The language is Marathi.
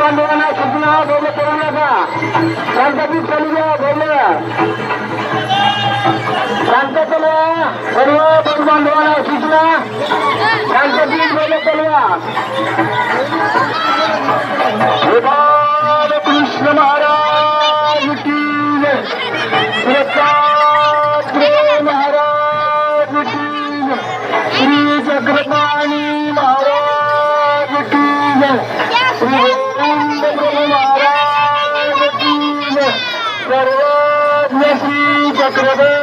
बांधवांना सूचना बोल करू नका शांततेत चालूया बोलूया शांत चालूया सर्व बैल बांधवांना सूचना शांततेत बोल चालूया कृष्ण महाराज की जय दत्तात्रेय महाराज की जय श्री चक्रपाणी महाराज की जय श्री गोविंद प्रभु महाराज की जय सर्वज्ञ श्री चक्रधर